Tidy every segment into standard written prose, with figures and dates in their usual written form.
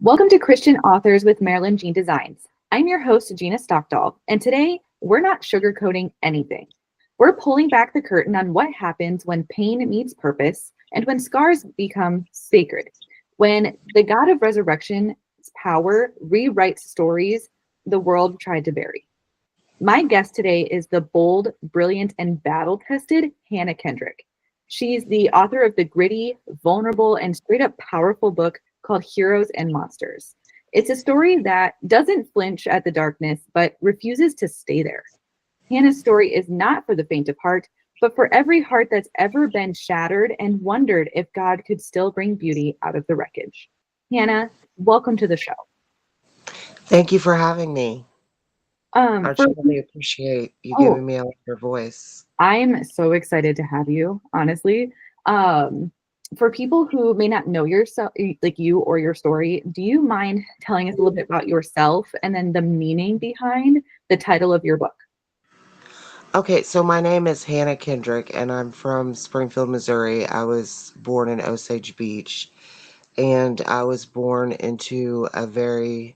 Welcome to Christian Authors with Marilyn Jeanne Designs. I'm your host, Gina Stockdahl, and today we're not sugarcoating anything. We're pulling back the curtain on what happens when pain meets purpose and when scars become sacred. When the God of resurrection's power rewrites stories the world tried to bury. My guest today is the bold, brilliant, and battle-tested Hannah Kendrick. She's the author of the gritty, vulnerable, and straight-up powerful book called Heroes and Monsters. It's a story that doesn't flinch at the darkness, but refuses to stay there. Hannah's story is not for the faint of heart, but for every heart that's ever been shattered and wondered if God could still bring beauty out of the wreckage. Hannah, welcome to the show. Thank you for having me. I For truly appreciate you oh, giving me your voice. I'm so excited to have you, honestly. Um, for people who may not know yourself, like you or your story, do you mind telling us a little bit about yourself and then the meaning behind the title of your book? Okay, so my name is Hannah Kendrick, and I'm from Springfield, Missouri. I was born in Osage Beach, and I was born into a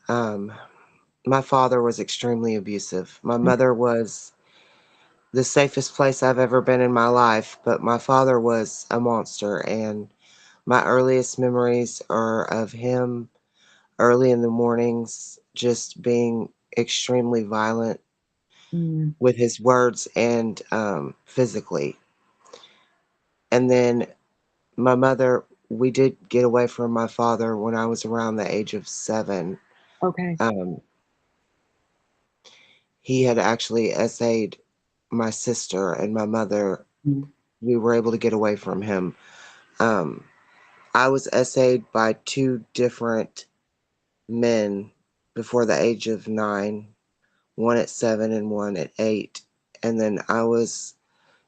um, my father was extremely abusive. My mother was the safest place I've ever been in my life, but my father was a monster, and my earliest memories are of him early in the mornings just being extremely violent Mm, with his words and physically. And then my mother, we did get away from my father when I was around the age of 7. okay. Um, he had actually essayed my sister and my mother. Mm, We were able to get away from him. Um, I was essayed by 2 different men before the age of 9, one at 7 and one at 8. And then I was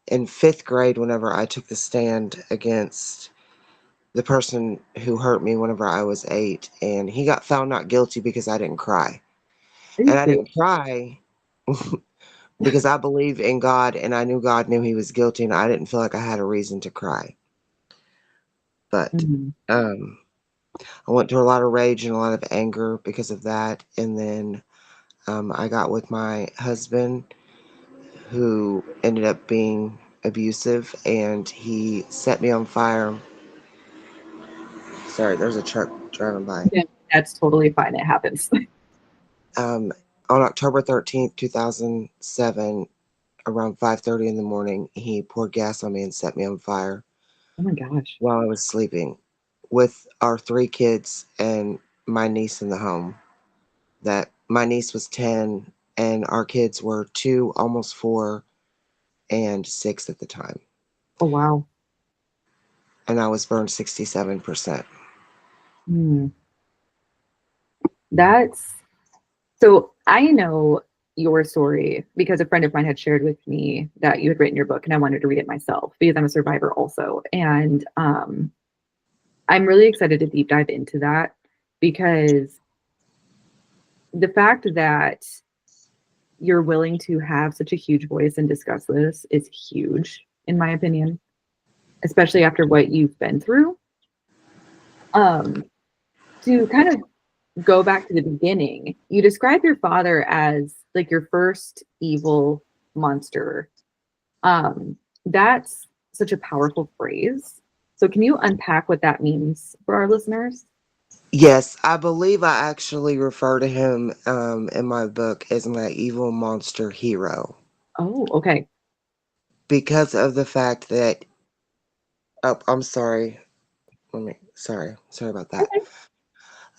in 5th grade whenever I took the stand against the person who hurt me whenever I was 8, and he got found not guilty because I didn't cry. are you And I serious? didn't cry because I believe in God and I knew God knew he was guilty and I didn't feel like I had a reason to cry. But Mm, um, I went through a lot of rage and a lot of anger because of that. And then I got with my husband who ended up being abusive and he set me on fire. Sorry, there's a truck driving by. yeah, that's totally fine. It happens. Um, on October 13th, 2007, around 5:30 in the morning, he poured gas on me and set me on fire Oh my gosh. while I was sleeping with our 3 kids and my niece in the home. That my niece was 10 and our kids were 2, almost 4, and 6 at the time. Oh wow. And I was burned 67%. Mm, that's so I know your story because a friend of mine had shared with me that you had written your book and I wanted to read it myself because I'm a survivor also. And I'm really excited to deep dive into that because the fact that you're willing to have such a huge voice and discuss this is huge, in my opinion, especially after what you've been through. Um, to kind of go back to the beginning, you describe your father as like your first evil monster. That's such a powerful phrase. So, can you unpack what that means for our listeners? Yes, I believe I actually refer to him in my book as my evil monster hero Oh, okay. because of the fact that, oh, I'm sorry. Sorry about that. Okay.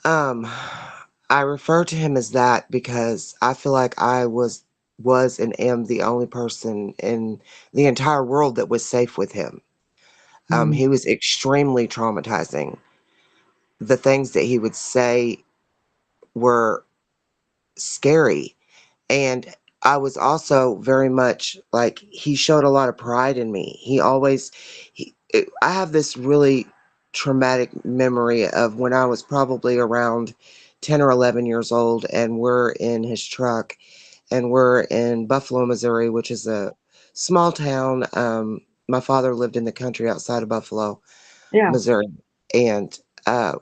Um, I refer to him as that because I feel like I was and am the only person in the entire world that was safe with him. Mm, He was extremely traumatizing. The things that he would say were scary, and I was also very much like he showed a lot of pride in me. I have this really traumatic memory of when I was probably around 10 or 11 years old, and we're in his truck, and we're in Buffalo, Missouri, which is a small town. My father lived in the country outside of Buffalo, yeah. Missouri, and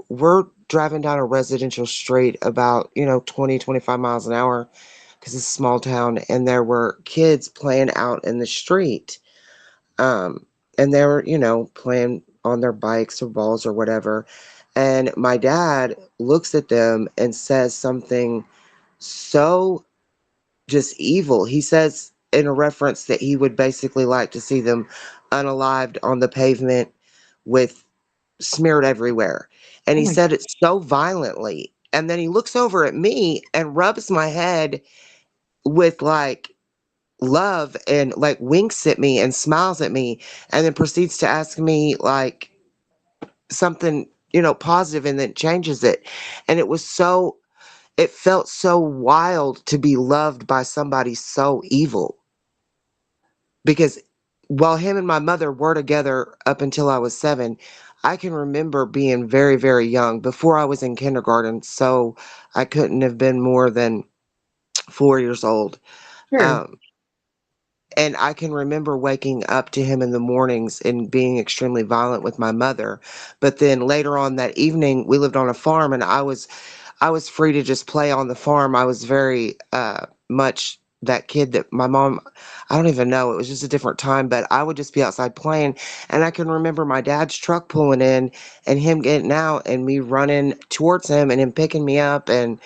we're driving down a residential street about, 20, 25 miles an hour because it's a small town, and there were kids playing out in the street. Um, and they were, playing on their bikes or balls or whatever. And my dad looks at them and says something so just evil. He says in a reference that he would basically like to see them unalived on the pavement with smeared everywhere. And Oh he my, said it so violently. And then he looks over at me and rubs my head with like love and like winks at me and smiles at me and then proceeds to ask me like something, positive, and then changes it. And it felt so wild to be loved by somebody so evil, because while him and my mother were together up until I was 7, I can remember being very, very young before I was in kindergarten. So I couldn't have been more than 4 years old. sure. Um, and I can remember waking up to him in the mornings and being extremely violent with my mother. But then later on that evening, we lived on a farm, and I was free to just play on the farm. I was very much that kid that my mom, I don't even know, it was just a different time, but I would just be outside playing. And I can remember my dad's truck pulling in and him getting out and me running towards him and him picking me up and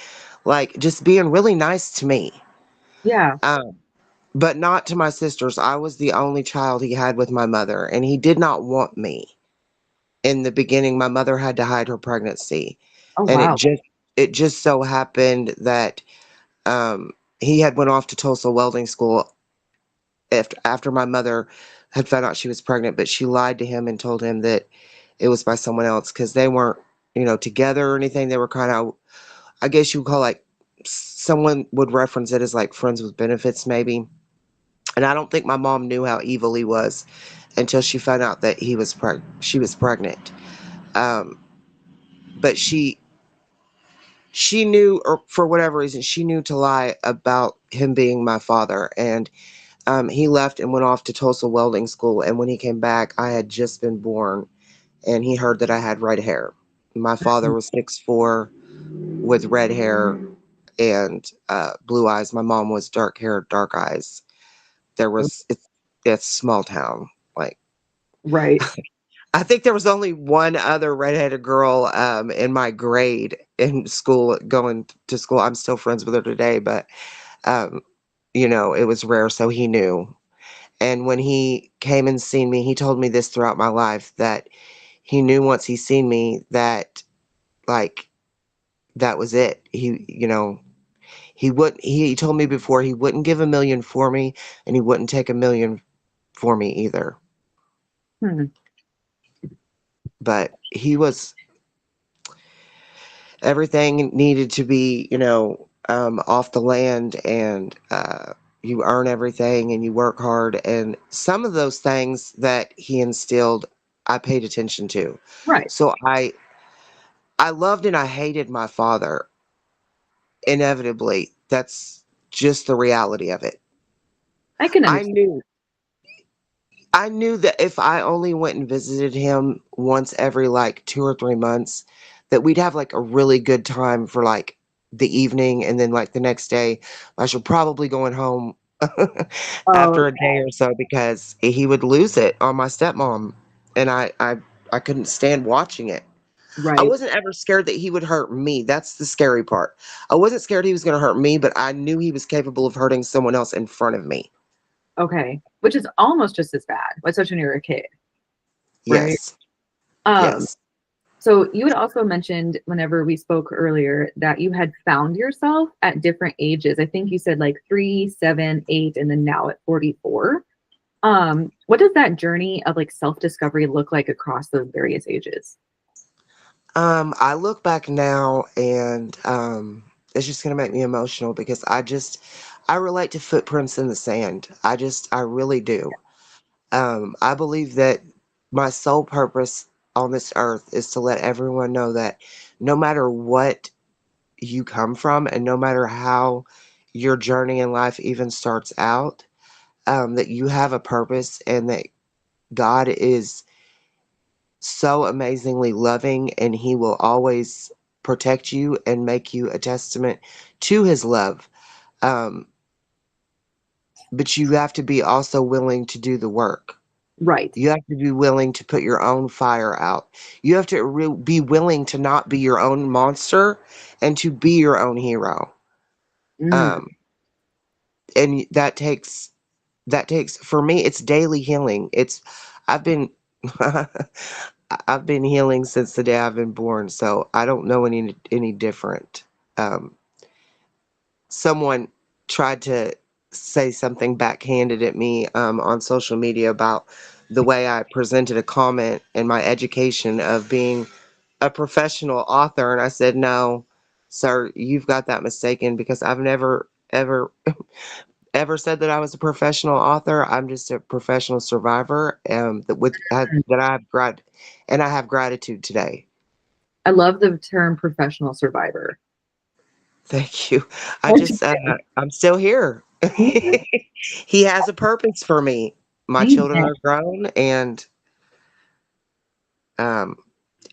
like just being really nice to me. Yeah. Um, but not to my sisters. I was the only child he had with my mother, and he did not want me. In the beginning, my mother had to hide her pregnancy, Oh and wow. it just so happened that he had went off to Tulsa welding school after my mother had found out she was pregnant, but she lied to him and told him that it was by someone else because they weren't, together or anything. They were kind of, I guess you would call like someone would reference it as like friends with benefits, maybe. And I don't think my mom knew how evil he was until she found out that she was pregnant. Um, but she knew, or for whatever reason, she knew to lie about him being my father. And he left and went off to Tulsa welding school. And when he came back, I had just been born, and he heard that I had red hair. My father was 6'4" with red hair and blue eyes. My mom was dark hair, dark eyes. It's a small town. Like, Right. I think there was only one other redheaded girl in my grade in school going to school. I'm still friends with her today, but um, it was rare, so he knew. And when he came and seen me, he told me this throughout my life that he knew once he seen me that like that was it. He told me before he wouldn't give a million for me, and he wouldn't take a million for me either. Hmm. But he was everything needed to be, off the land, and you earn everything and you work hard. And some of those things that he instilled, I paid attention to. Right. So I loved and I hated my father inevitably. That's just the reality of it. I can I understand. knew I knew that if I only went and visited him once every like 2 or 3 months, that we'd have like a really good time for like the evening, and then like the next day, I should probably going home Oh, after a day or so because he would lose it on my stepmom, and I couldn't stand watching it. I right. wasn't ever scared that he would hurt me. That's the scary part. I wasn't scared he was going to hurt me, but I knew he was capable of hurting someone else in front of me. Okay. Which is almost just as bad, especially when you're a kid, right? Yes. Um, Yes. so you had also mentioned whenever we spoke earlier that you had found yourself at different ages. I think you said like 3, 7, 8, and then now at 44. What does that journey of like self-discovery look like across those various ages? I look back now, and it's just gonna make me emotional because I relate to footprints in the sand. I really do. I believe that my sole purpose on this earth is to let everyone know that no matter what you come from, and no matter how your journey in life even starts out, that you have a purpose, and that God is so amazingly loving, and he will always protect you and make you a testament to his love. Um, but you have to be also willing to do the work. Right. You have to be willing to put your own fire out. You have to be willing to not be your own monster and to be your own hero. Mm, Um, and that takes for me, it's daily healing. I've been I've been healing since the day I've been born, so I don't know any different. Um, Someone tried to say something backhanded at me on social media about the way I presented a comment in my education of being a professional author, and I said, "No, sir, you've got that mistaken because I've never ever said that I was a professional author. I'm just a professional survivor, that I have gratitude today." I love the term professional survivor. Thank you. I What you just, say? I'm still here. Mhm. He has a purpose for me. My children Amen. are grown, and um,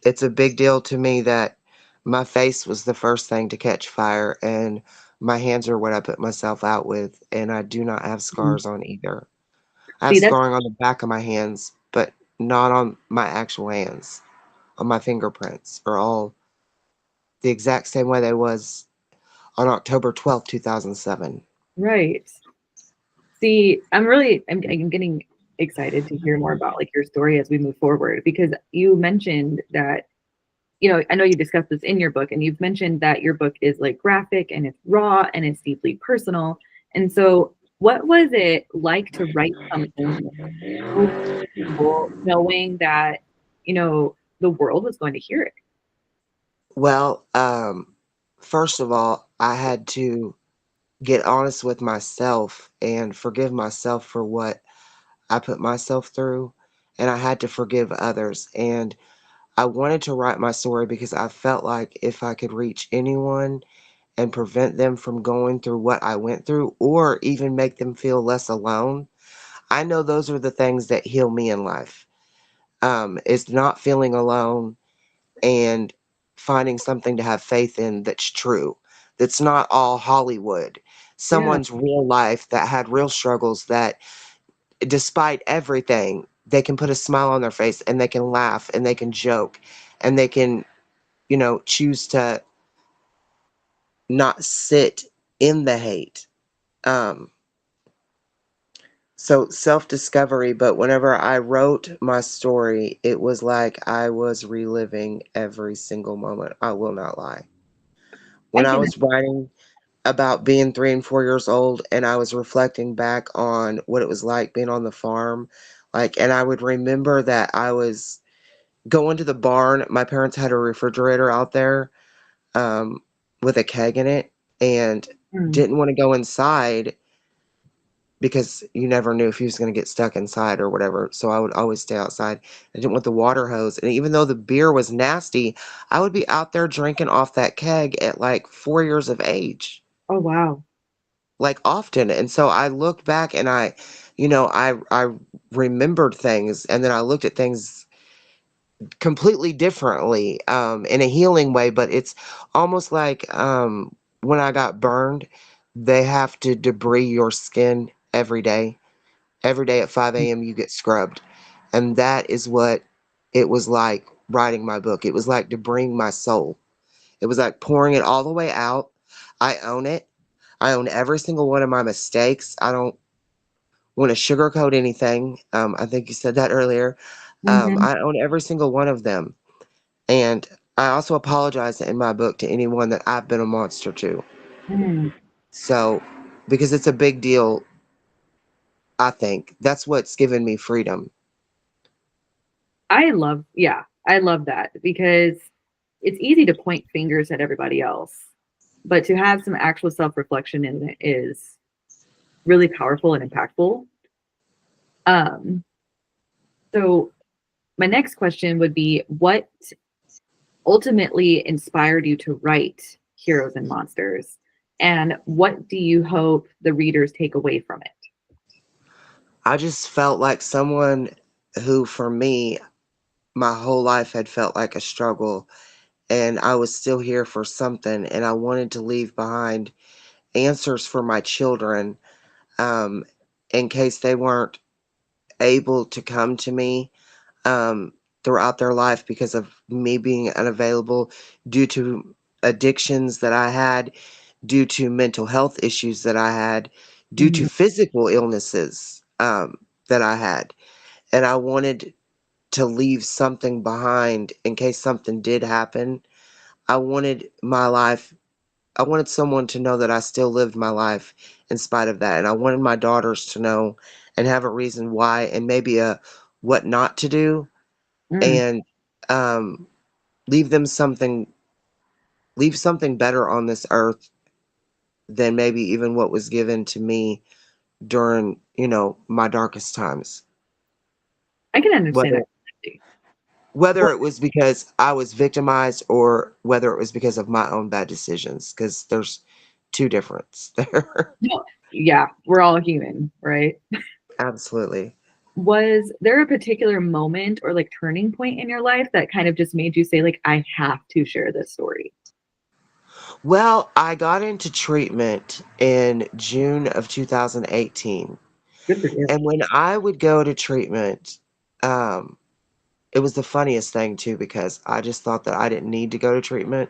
it's a big deal to me that my face was the first thing to catch fire, and my hands are what I put myself out with, and I do not have scars on either. I have See, that's scarring on the back of my hands, but not on my actual hands. On my fingerprints are all the exact same way they was on October 12th, 2007. right. See, I'm getting excited to hear more about like your story as we move forward because you mentioned that, I know you discussed this in your book and you've mentioned that your book is like graphic and it's raw and it's deeply personal. And so what was it like to write something so people knowing that, the world was going to hear it? Well, first of all, I had to get honest with myself and forgive myself for what I put myself through, and I had to forgive others. And I wanted to write my story because I felt like if I could reach anyone and prevent them from going through what I went through, or even make them feel less alone, I know those are the things that heal me in life. Is not feeling alone and finding something to have faith in that's true, that's not all Hollywood. Yeah. Someone's real life that had real struggles that, despite everything, they can put a smile on their face and they can laugh and they can joke and they can, choose to not sit in the hate. Um, so self discovery, but whenever I wrote my story, it was like I was reliving every single moment. I will not lie. When I I can. was writing about being 3 and 4 years old and I was reflecting back on what it was like being on the farm, and I would remember that I was going to the barn. My parents had a refrigerator out there, um, with a keg in it, and Mm, didn't want to go inside because you never knew if he was going to get stuck inside or whatever. So I would always stay outside. I didn't want the water hose. And even though the beer was nasty, I would be out there drinking off that keg at like 4 years of age, oh, wow. like often. And so I looked back and I remembered things, and then I looked at things completely differently, in a healing way. But it's almost like, when I got burned, they have to debris your skin every day. Every day at 5 a.m. you get scrubbed. And that is what it was like writing my book. It was like debrising my soul. It was like pouring it all the way out. I own it. I own every single one of my mistakes. I don't want to sugarcoat anything. I think you said that earlier. Mhm, I own every single one of them. And I also apologize in my book to anyone that I've been a monster to. mm. So, because it's a big deal, I think. That's what's given me freedom. I love that because it's easy to point fingers at everybody else, but to have some actual self-reflection in it is really powerful and impactful. Um, so my next question would be what ultimately inspired you to write Heroes and Monsters? And what do you hope the readers take away from it? I just felt like someone who, for me, my whole life had felt like a struggle, and I was still here for something, and I wanted to leave behind answers for my children, um, in case they weren't able to come to me um, throughout their life because of me being unavailable due to addictions that I had, due to mental health issues that I had, due to Mhm. physical illnesses that I had. And I wanted to leave something behind in case something did happen. I wanted my life, I wanted someone to know that I still lived my life in spite of that. And I wanted my daughters to know and have a reason why and maybe a what not to do, Mm. and um, leave them something, leave something better on this earth than maybe even what was given to me during, my darkest times. I can understand Whether that completely. whether What it was because I was victimized or whether it was because of my own bad decisions, because there's two difference there. no, yeah, we're all human, right? Absolutely. Was there a particular moment or like turning point in your life that kind of just made you say like I have to share this story? Well, I got into treatment in June of 2018. Good for you. And when I would go to treatment, um, it was the funniest thing too because I just thought that I didn't need to go to treatment.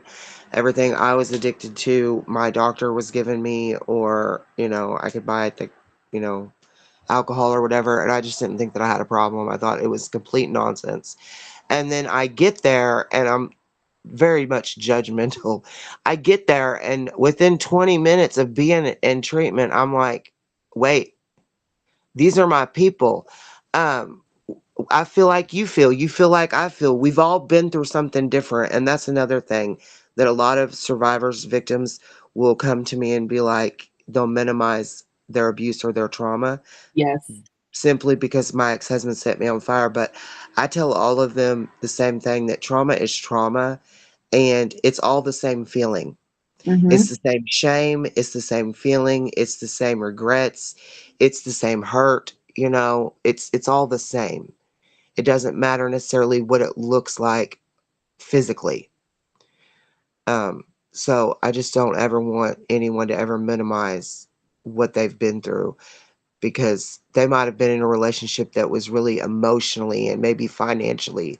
Everything I was addicted to, my doctor was giving me, or, I could buy at the, you know, alcohol or whatever. And I just didn't think that I had a problem. I thought it was complete nonsense. And then I get there and I'm very much judgmental. I get there and within 20 minutes of being in treatment, I'm like, wait, these are my people. Um, I feel like you feel like I feel. We've all been through something different. And that's another thing that a lot of survivors, victims will come to me and be like, they'll minimize their abuse or their trauma Yes. simply because my ex-husband set me on fire. But I tell all of them the same thing, that trauma is trauma and it's all the same feeling. It's Mm-hmm. the same shame, it's the same feeling, it's the same regrets, it's the same hurt, it's all the same. It doesn't matter necessarily what it looks like physically. So I just don't ever want anyone to ever minimize what they've been through because they might have been in a relationship that was really emotionally and maybe financially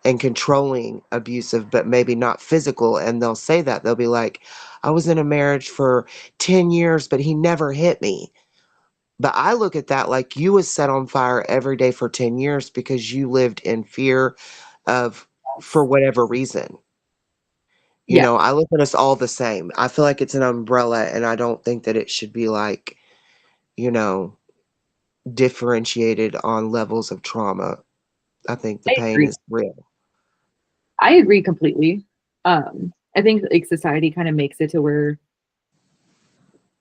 and controlling abusive, but maybe not physical. And they'll say that. They'll be like, I was in a marriage for 10 years, but he never hit me. But I look at that like you was set on fire every day for 10 years because you lived in fear of, for Yes. whatever reason. Yeah, I look at us all the same. I feel like it's an umbrella, and I don't think that it should be like, you know, differentiated on levels of trauma. I think the I pain agree. is real. I agree completely. I think like society kind of makes it to where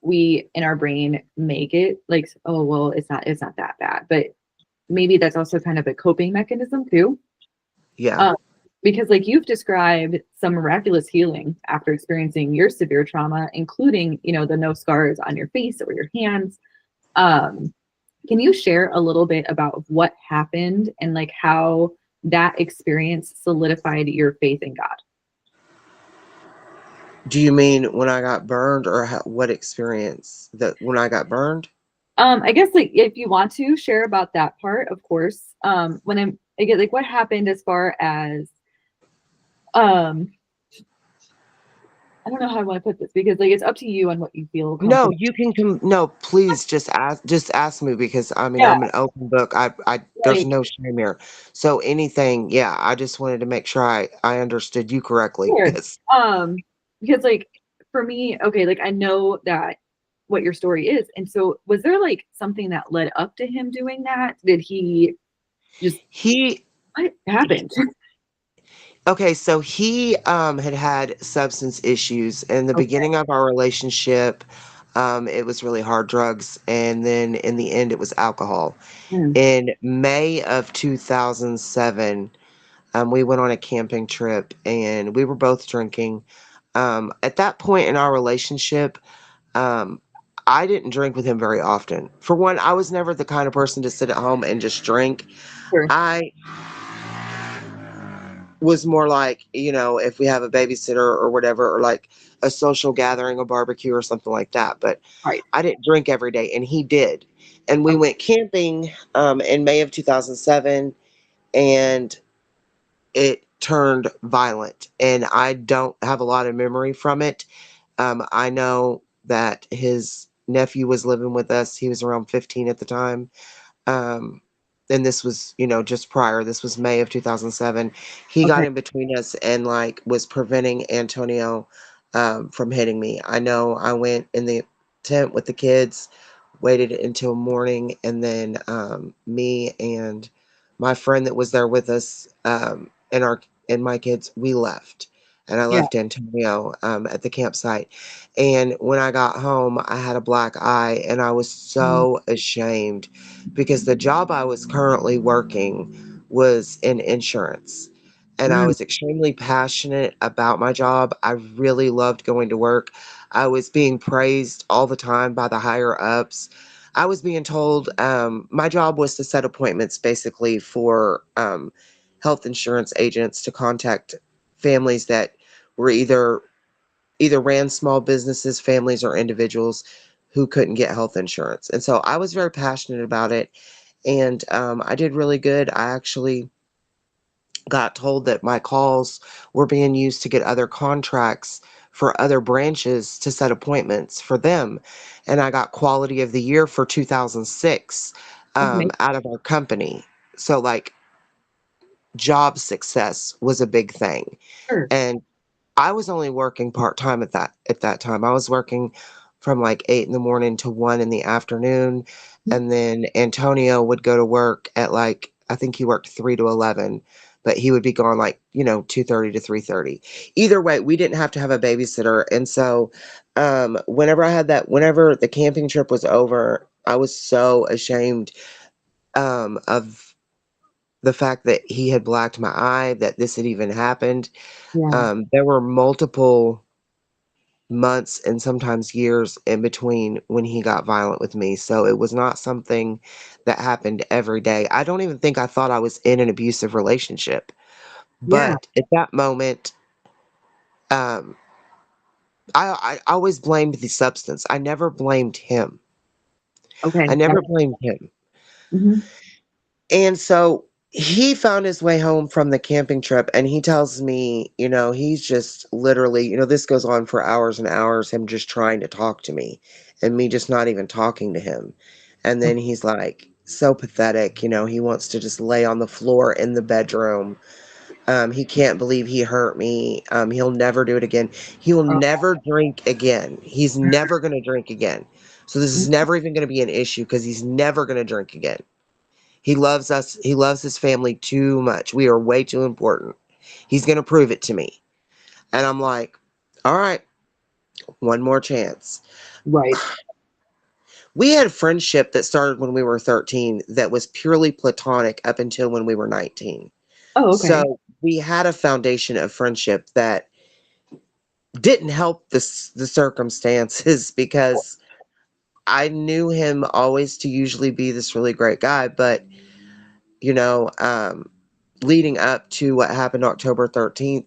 we in our brain make it like, oh well, it's not that bad. But maybe that's also kind of a coping mechanism too. Yeah. Um, because like you've described some miraculous healing after experiencing your severe trauma, including, the no scars on your face or your hands. Um, can you share a little bit about what happened and like how that experience solidified your faith in God? Do you mean when I got burned or what experience that when I got burned? I guess like if you want to share about that part, of course. When I get like what happened as far as um I don't know how I want to put this because like it's up to you on what you feel No, comfortable. you can no, please just ask me because I mean Yeah, I'm an open book. I there's like no shame here. So anything, yeah, I just wanted to make sure I understood you correctly. sure. Yes. Um, because like for me, okay, like I know that what your story is. And so was there like something that led up to him doing that? Did he just He what happened? Okay, so he had substance issues in the Okay. beginning of our relationship. It was really hard drugs, and then in the end, it was alcohol. Mm, In May of 2007, we went on a camping trip, and we were both drinking. At that point in our relationship, um, I didn't drink with him very often. For one, I was never the kind of person to sit at home and just drink. sure. I was more like, if we have a babysitter or whatever, or like a social gathering, a barbecue or something like that. But Right. I didn't drink every day, and he did. And we Okay. went camping in May of 2007, and it turned violent. And I don't have a lot of memory from it. I know that his nephew was living with us. He was around 15 at the time. Um, and this was, just prior. This was May of 2007. He got Okay. in between us and like was preventing Antonio from hitting me. I know I went in the tent with the kids, waited until morning, and then me and my friend that was there with us and my kids, we left. And I Yeah. left Antonio at the campsite. And when I got home, I had a black eye, and I was Mm. so ashamed because the job I was currently working was in insurance. And I Mm. was extremely passionate about my job. I really loved going to work. I was being praised all the time by the higher ups. I was being told my job was to set appointments basically for health insurance agents to contact families that were either ran small businesses, families, or individuals who couldn't get health insurance. And so I was very passionate about it, and I did really good. I actually got told that my calls were being used to get other contracts for other branches to set appointments for them. And I got quality of the year for 2006 Okay. out of our company. So, like, job success was a big thing. Sure. And I was only working part-time at that time. I was working from, like, 8 in the morning to 1 in the afternoon, and then Antonio would go to work at, like, I think he worked 3 to 11, but he would be gone, like, 2:30 to 3:30. Either way, we didn't have to have a babysitter, and so, whenever the camping trip was over, I was so ashamed, of the fact that he had blacked my eye, that this had even happened. Yeah. There were multiple months and sometimes years in between when he got violent with me. So it was not something that happened every day. I don't even think I thought I was in an abusive relationship. Yeah. But at that moment, um, I always blamed the substance. I never blamed him. I Okay. That never blamed him. mhm. And so he found his way home from the camping trip, and he tells me, he's just literally, this goes on for hours and hours, him just trying to talk to me and me just not even talking to him. And then he's like, so pathetic, he wants to just lay on the floor in the bedroom. He can't believe he hurt me. He'll never do it again. He will Oh, never drink again. He's never going to drink again. So this is mm, never even going to be an issue because he's never going to drink again. He loves us. He loves his family too much. We are way too important. He's going to prove it to me. And I'm like, all right, one more chance. right. We had a friendship that started when we were 13 that was purely platonic up until when we were 19. Oh, okay. So we had a foundation of friendship that didn't help the circumstances because I knew him always to usually be this really great guy, but you know, um, leading up to what happened October 13th,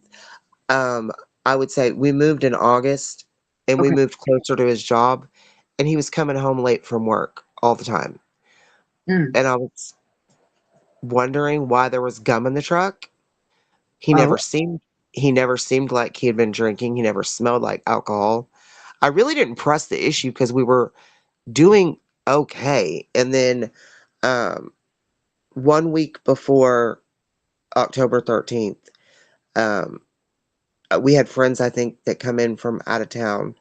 um, I would say we moved in August and we Okay. moved closer to his job, and he was coming home late from work all the time. Mm. And I was wondering why there was gum in the truck. He Oh, never seemed he never seemed like he had been drinking. He never smelled like alcohol. I really didn't press the issue because we were doing okay. And then um, one week before October 13th, um, we had friends, I think, that come in from out of town,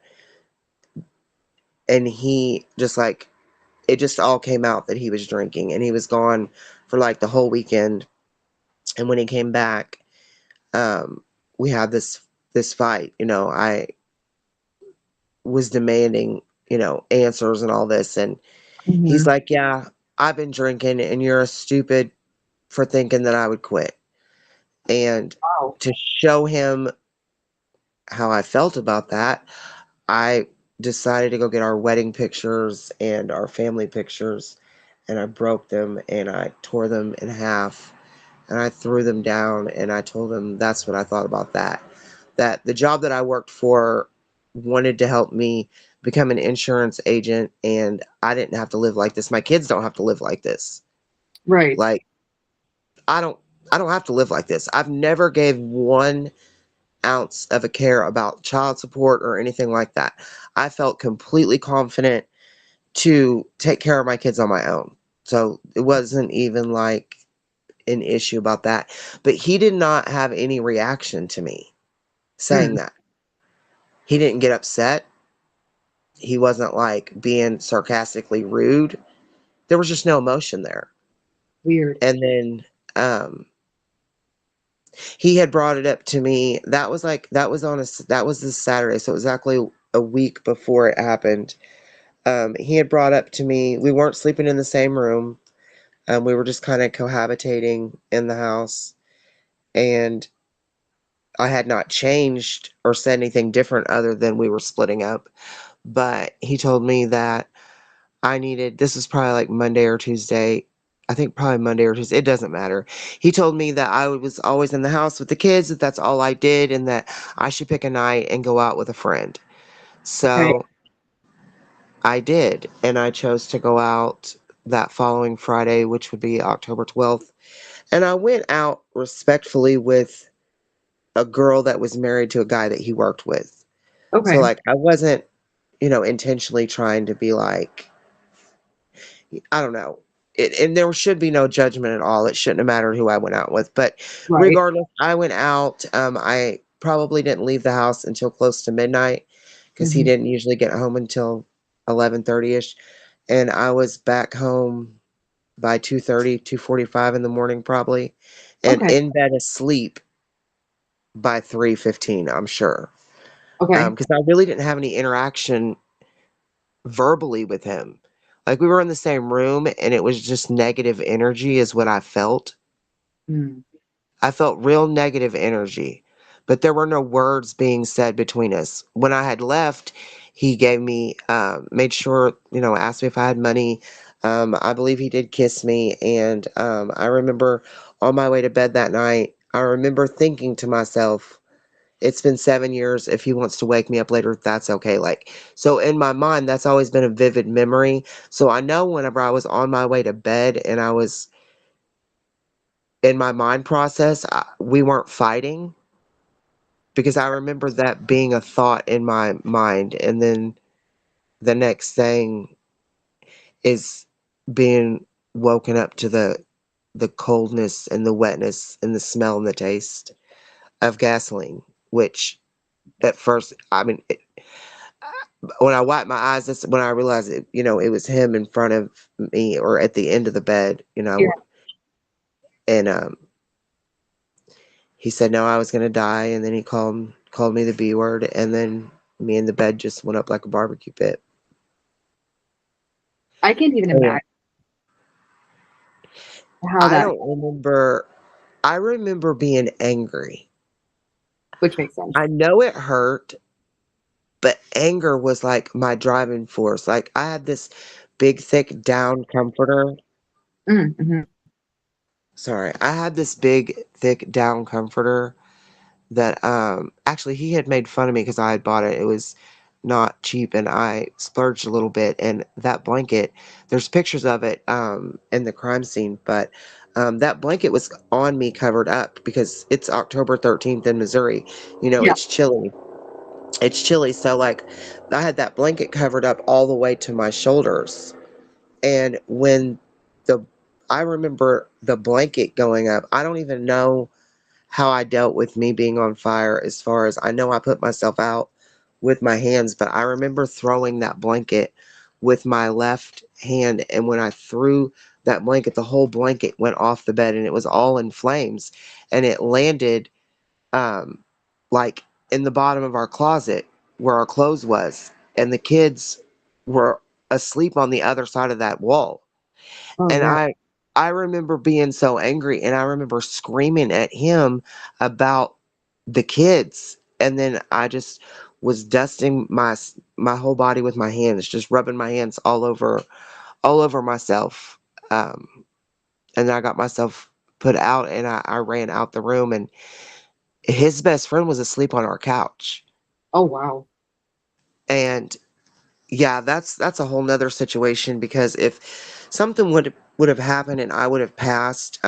and he just like it just all came out that he was drinking, and he was gone for like the whole weekend. And when he came back, um, we had this fight. I was demanding, answers and all this, and he's mhm. like, "Yeah, I've been drinking, and you're a stupid for thinking that I would quit." And Wow. to show him how I felt about that, I decided to go get our wedding pictures and our family pictures, and I broke them and I tore them in half. and I threw them down and I told them that's what I thought about that. That the job that I worked for wanted to help me become an insurance agent, and I didn't have to live like this. My kids don't have to live like this. Right. Like I don't I don't have to live like this. I've never gave 1 ounce of a care about child support or anything like that. I felt completely confident to take care of my kids on my own. So it wasn't even like an issue about that. But he did not have any reaction to me saying Mm, that. He didn't get upset. He wasn't like being sarcastically rude. There was just no emotion there. weird. And then he had brought it up to me. That was like that was this Saturday, so exactly a week before it happened. He had brought up to me. We weren't sleeping in the same room. We were just kind of cohabitating in the house, and I had not changed or said anything different other than we were splitting up. But he told me that I needed, this was probably like Monday or Tuesday. I think probably Monday or Tuesday. It doesn't matter. He told me that I was always in the house with the kids, that that's all I did, and that I should pick a night and go out with a friend. Okay. So I did, and I chose to go out that following Friday, which would be October 12th. And I went out respectfully with a girl that was married to a guy that he worked with. So, Okay. like, I wasn't, intentionally trying to be like, I don't know. And there should be no judgment at all. It shouldn't have mattered who I went out with. But Right. regardless, I went out. I probably didn't leave the house until close to midnight because he Hmm. didn't usually get home until 11:30 ish. And I was back home by 2:30, 2:45 in the morning probably, and Okay. in bed asleep by 3:15, I'm sure. Okay. Because I really didn't have any interaction verbally with him. Like, we were in the same room, and it was just negative energy is what I felt. Mm. I felt real negative energy, but there were no words being said between us. When I had left, he gave me, made sure, asked me if I had money. I believe he did kiss me, and I remember on my way to bed that night, I remember thinking to myself, it's been 7 years. If he wants to wake me up later, that's okay. Like, so in my mind, that's always been a vivid memory. So I know whenever I was on my way to bed and I was in my mind process, we weren't fighting because I remember that being a thought in my mind. And then the next thing is being woken up to the coldness and the wetness and the smell and the taste of gasoline, which at first, I mean, when I wiped my eyes, that's when I realized it was him in front of me or at the end of the bed, Yeah. and he said no, I was gonna die, and then he called me the B word, and then me and the bed just went up like a barbecue pit. I can't even So yeah, imagine how I that, don't remember. I remember being angry. which makes sense. I know it hurt, but anger was like my driving force. Like, I had this big, thick down comforter. Mm-hmm. Sorry, I had this big, thick down comforter that actually he had made fun of me because I had bought it. It was not cheap, and I splurged a little bit. And that blanket, there's pictures of it in the crime scene, but that blanket was on me covered up because it's October 13th in Missouri. Yeah. It's chilly. It's chilly, so like I had that blanket covered up all the way to my shoulders. And when the I remember the blanket going up, I don't even know how I dealt with me being on fire. As far as I know, I put myself out with my hands, but I remember throwing that blanket with my left hand. And when I threw that blanket, the whole blanket went off the bed and it was all in flames. And it landed um, like in the bottom of our closet where our clothes was. And the kids were asleep on the other side of that wall. Oh, And wow. I remember being so angry, and I remember screaming at him about the kids. And then I just was dusting my whole body with my hands, just rubbing my hands all over myself. And then I got myself put out, and I ran out the room, and his best friend was asleep on our couch. Oh, wow. And yeah, that's a whole nother situation, because if something would have happened and I would have passed,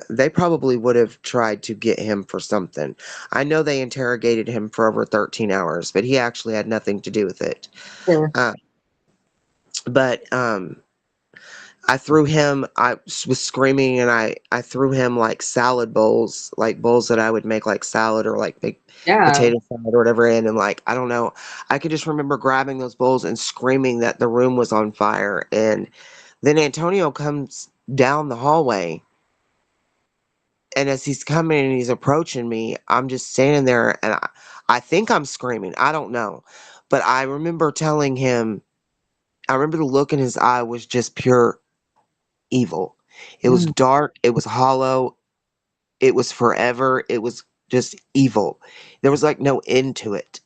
they probably would have tried to get him for something. I know they interrogated him for over 13 hours, but he actually had nothing to do with it. Sure. Uh, but I threw him. Was screaming, and I threw him like salad bowls, like bowls that I would make like salad or like make Yeah. potato salad or whatever in, and like I don't know. I could just remember grabbing those bowls and screaming that the room was on fire. And then Antonio comes down the hallway, and as he's coming and he's approaching me, I'm just standing there, and I think I'm screaming. I don't know, but I remember telling him. I remember the look in his eye was just pure evil. It was Mm, dark, it was hollow, it was forever, it was just evil. There was like no end to it.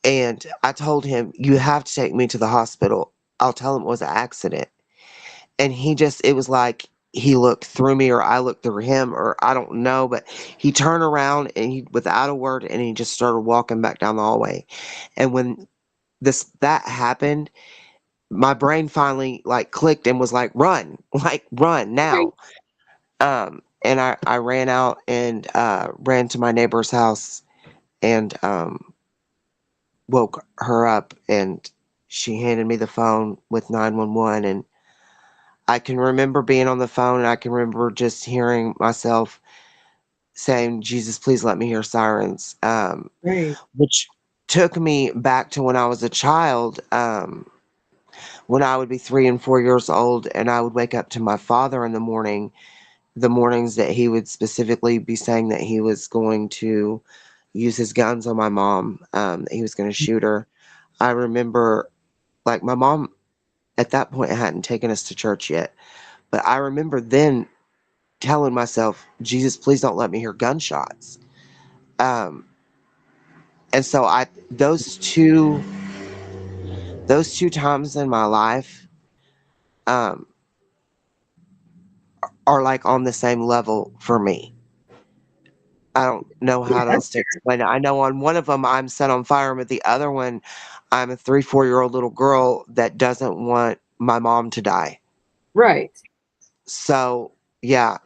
And I told him, "You have to take me to the hospital. I'll tell him it was an accident." And it was like he looked through me or I looked through him, or I don't know, but he turned around and without a word, and he just started walking back down the hallway. And when that happened, my brain finally like clicked and was like, "Run, like run right. now." And I ran out and ran to my neighbor's house and woke her up, and she handed me the phone with 911. And I can remember being on the phone, and I can remember just hearing myself saying, "Jesus, please let me hear sirens," Right. which took me back to when I was a child, when I would be 3 and 4 years old, and I would wake up to my father in the mornings that he would specifically be saying that he was going to use his guns on my mom, that he was going to shoot her. I remember, like, my mom at that point hadn't taken us to church yet, but I remember then telling myself, "Jesus, please don't let me hear gunshots." Um, and so those two times in my life, um, are like on the same level for me. I don't know Yeah, how that's else to explain it. I know on one of them I'm set on fire, but the other one I'm a 3, 4-year-old little girl that doesn't want my mom to die. right. So, yeah.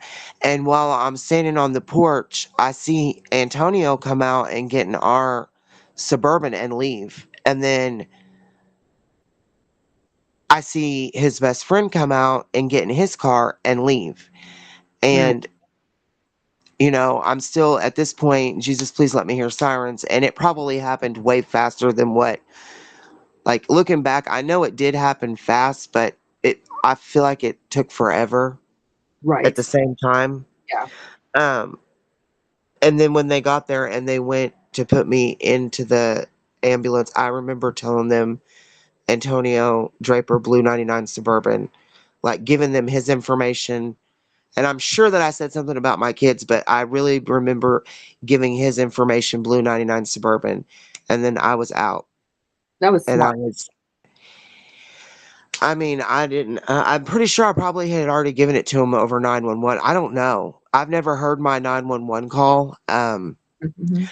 And while I'm standing on the porch, I see Antonio come out and get in our Suburban and leave. And then I see his best friend come out and get in his car and leave. Right. And I'm still at this point, Jesus, please let me hear sirens. And it probably happened way faster than what, like, looking back, I know it did happen fast, but I feel like it took forever at Right. the same time. Yeah. Um, and then when they got there and they went to put me into the ambulance, I remember telling them Antonio Draper Blue 99 Suburban, like giving them his information. And I'm sure that I said something about my kids, but I really remember giving his information, Blue 99 Suburban. And then I was out. That was And smart. I mean, I didn't, I'm pretty sure I probably had already given it to him over 911. I don't know. I've never heard my 911 call. Mhm.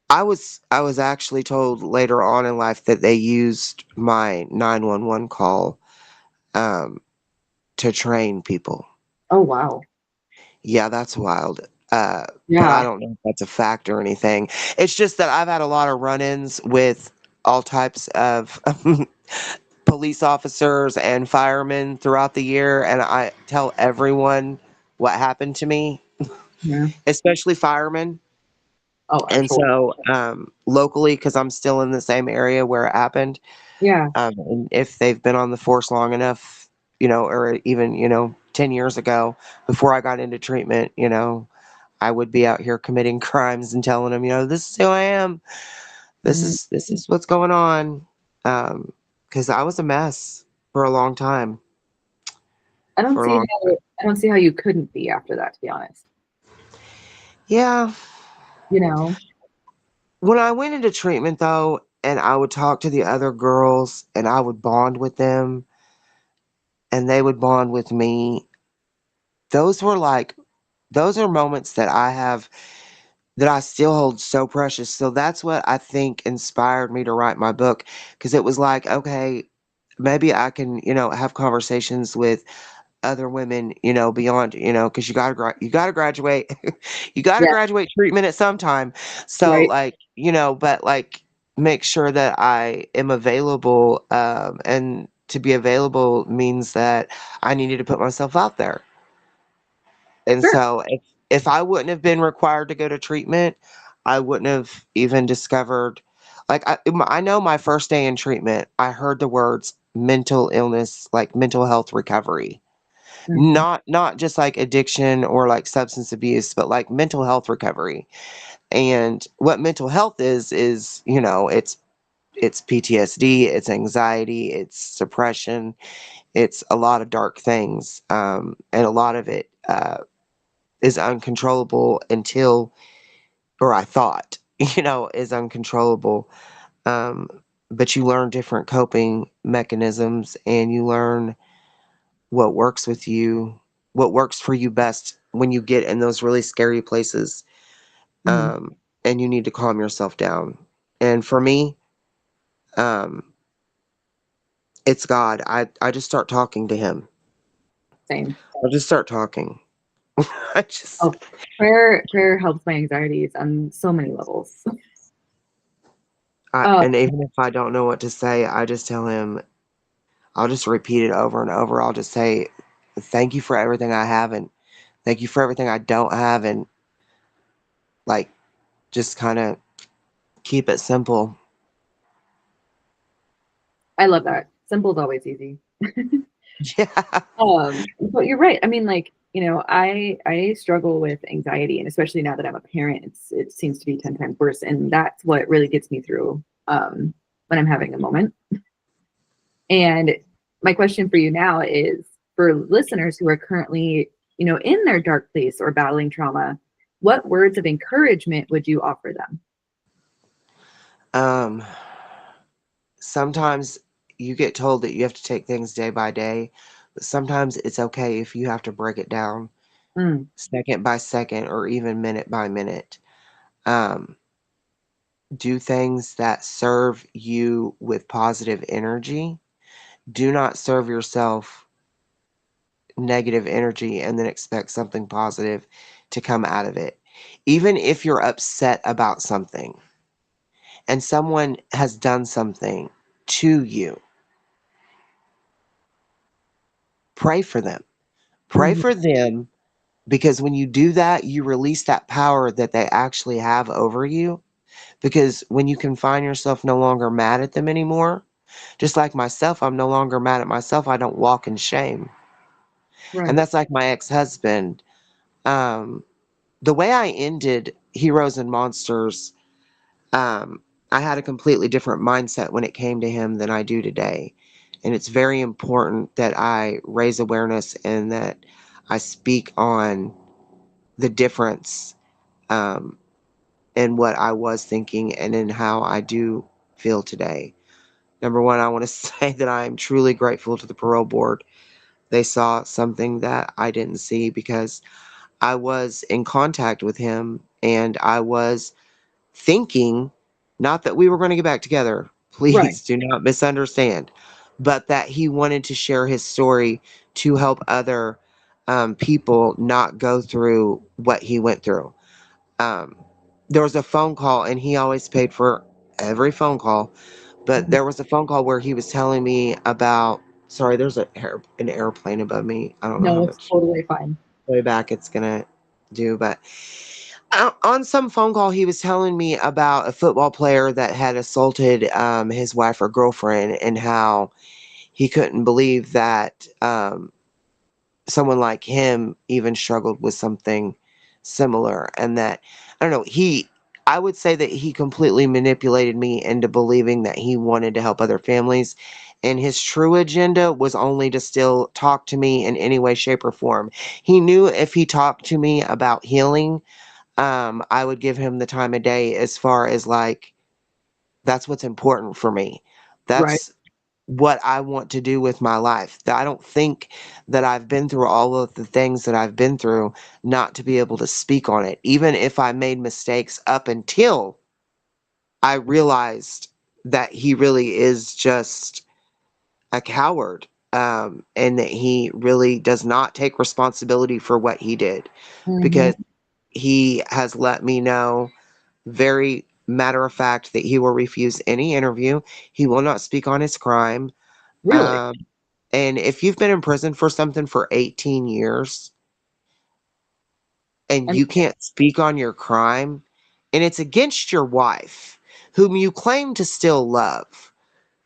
I was actually told later on in life that they used my 911 call, um, to train people. Oh, wow. Yeah, that's wild. But I Yeah. don't know if that's a fact or anything. It's just that I've had a lot of run-ins with all types of police officers and firemen throughout the year, and I tell everyone what happened to me, Yeah. especially firemen. Oh, And absolutely. so, locally, because I'm still in the same area where it happened, Yeah. and if they've been on the force long enough, or even, 10 years ago, before I got into treatment, I would be out here committing crimes and telling them, "This is who I am. Mhm. This is what's going on." Because I was a mess for a long time. For a long time. I don't see how you couldn't be after that, to be honest. Yeah. You know? When I went into treatment, though, and I would talk to the other girls and I would bond with them and they would bond with me, those were like those are moments that I have that I still hold so precious. So that's what I think inspired me to write my book, because it was like, okay, maybe I can, have conversations with other women, beyond, because you got to graduate, you got to Yeah, graduate treatment at some time. So right. like, but like make sure that I am available, and to be available means that I needed to put myself out there. And Sure. so if I wouldn't have been required to go to treatment, I wouldn't have even discovered, like, I know my first day in treatment, I heard the words mental illness, like mental health recovery. Hmm. Not just like addiction or like substance abuse, but like mental health recovery. And what mental health is, it's PTSD, it's anxiety, it's depression, it's a lot of dark things. And a lot of it is uncontrollable until, or I thought, is uncontrollable. Um, but you learn different coping mechanisms, and you learn what works with you, what works for you best when you get in those really scary places. Hmm. And you need to calm yourself down. And for me, um, it's God. I just start talking to him. Same. I just start talking. I just, Oh, prayer helps my anxieties on so many levels. Uh, and even if I don't know what to say, I just tell him, I'll just repeat it over and over. I'll just say, thank you for everything I have, and thank you for everything I don't have. And like, just kind of keep it simple. I love that. Simple is always easy. Yeah. But you're right. I mean, like, I struggle with anxiety, and especially now that I'm a parent, it seems to be 10 times worse. And that's what really gets me through when I'm having a moment. And my question for you now is for listeners who are currently, in their dark place or battling trauma, what words of encouragement would you offer them? Um, Sometimes you get told that you have to take things day by day, but sometimes it's okay if you have to break it down Mm, second by second or even minute by minute. Um, do things that serve you with positive energy. Do not serve yourself negative energy and then expect something positive to come out of it. Even if you're upset about something and someone has done something to you, pray for them. Pray mhm. for them, because when you do that, you release that power that they actually have over you. Because when you can find yourself no longer mad at them anymore, just like myself, I'm no longer mad at myself. I don't walk in shame. And Right. that's like my ex husband. Um, the way I ended Heroes and Monsters, um, I had a completely different mindset when it came to him than I do today. And it's very important that I raise awareness and that I speak on the difference, um, in what I was thinking and in how I do feel today. Number one, I want to say that I am truly grateful to the parole board. They saw something that I didn't see, because I was in contact with him and I was thinking, not that we were going to get back together, Right. please do not misunderstand, but that he wanted to share his story to help other, people not go through what he went through. Um, there was a phone call, and he always paid for every phone call, but Mhm. there was a phone call where he was telling me about, sorry, there's an airplane above me. I don't know how No, it's much totally fine. way back it's gonna do, but on some phone call, he was telling me about a football player that had assaulted, his wife or girlfriend, and how he couldn't believe that, someone like him even struggled with something similar, and that, I don't know, I would say that he completely manipulated me into believing that he wanted to help other families, and his true agenda was only to still talk to me in any way, shape, or form. He knew if he talked to me about healing, I would give him the time of day, as far as like, that's what's important for me. Right. That's what I want to do with my life. I don't think that I've been through all of the things that I've been through not to be able to speak on it, even if I made mistakes up until I realized that he really is just a coward, and that he really does not take responsibility for what he did, Hmm. because he has let me know very matter of fact that he will refuse any interview. He will not speak on his crime. Really? Um, and if you've been in prison for something for 18 years and I you mean, can't speak on your crime, and it's against your wife, whom you claim to still love,